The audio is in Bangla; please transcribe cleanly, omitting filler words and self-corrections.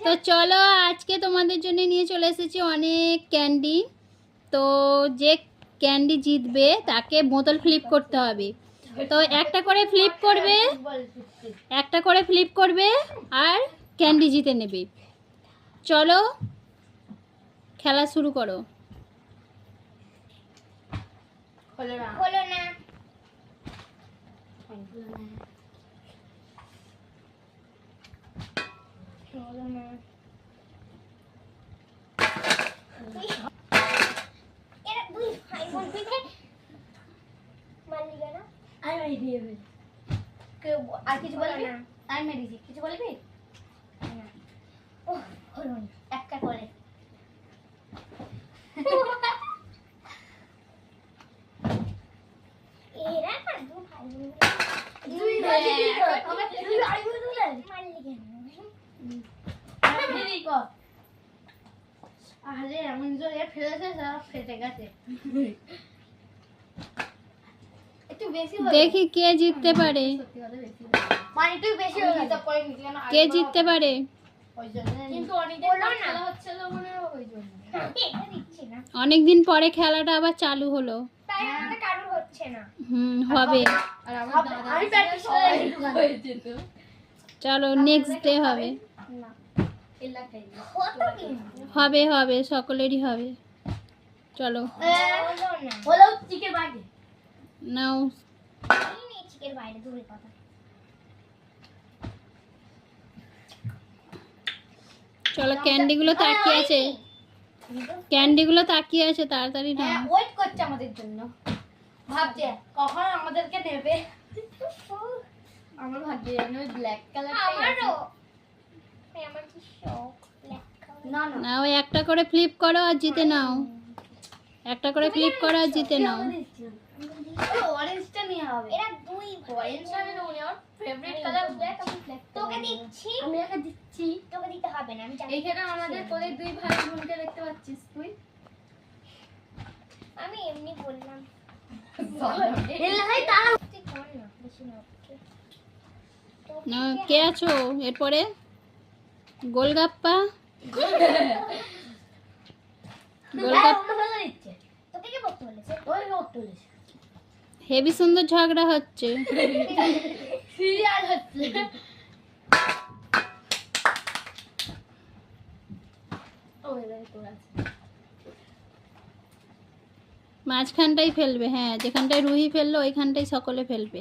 তো চলো আজকে তোমাদের জন্য নিয়ে চলে এসেছি অনেক ক্যান্ডি। তো যে ক্যান্ডি জিতবে তাকে বোতল ফ্লিপ করতে হবে। তো একটা করে ফ্লিপ করবে আর ক্যান্ডি জিতে নেবে। চলো খেলা শুরু করো। আর কিছু বলবি? আমি মেরেছি, কিছু বলবি? একটা করে আরে এমন জোরে ফেলেছে সব ফেটে গেছে। একটু বেশি দেখি কে জিততে পারে, মানে একটু বেশি হয়ে গেছে। পরে নিচে কেন কে জিততে পারে। ওই জন্য কিন্তু অনেকদিন খেলা হচ্ছিল মনে হয়, ওই জন্য এটা দিচ্ছি না। অনেকদিন পরে খেলাটা আবার চালু হলো। তাই আমাদের কারো হচ্ছে না। হবে। আর আমার দাদা আমি প্র্যাকটিস করে হয়েছে তো। চলো নেক্সট ডে হবে। না এলা খাই কত কি হবে হবে সকলেরই হবে। চলো হলো চিকের বাইরে নাও। এই চিকের বাইরে দূরে কথা। চলো ক্যান্ডিগুলো তাকিয়ে আছে, ক্যান্ডিগুলো তাকিয়ে আছে, তাড়াতাড়ি নাও। হ্যাঁ ওয়েট করছে আমাদের জন্য, ভাবছে কখন আমাদেরকে নেবে। আমার ভাগ্যে জানো ব্ল্যাক কালারটাই আমারও। আমার কি শখ ব্ল্যাক কালার। না না নাও একটা করে ফ্লিপ করো আর জিতে নাও। একটা করে ফ্লিপ করো আর জিতে নাও। অরেঞ্জটা নিয়ে হবে। এরা দুই অরেঞ্জটা নিয়ে নাও। আমার ফেভারিট কালার ব্ল্যাক, আমি ব্ল্যাক তোকে দিচ্ছি। আমি একা দিচ্ছি, তোকে দিতে হবে না। আমি জানি এইখানে আমাদের তোদের দুই ভাই বোনকে দেখতে পাচ্ছিস তুই। আমি এমনি বললাম এলা ভাই তারা তুই কর না বেশি না। না কে আছো এরপরে? গোলগাপ্পা গোলগাপ্পা তোকে কে বলতে বলেছে? ওই বলতে বলেছে। হেভি সুন্দর ঝগড়া হচ্ছে। সিরিয়াল হচ্ছে। ওই রে তোরা মাঝখানটাই ফেলবে, হ্যাঁ যেখানটায় রুহি ফেললো ওইখানটাই সকলে ফেলবে।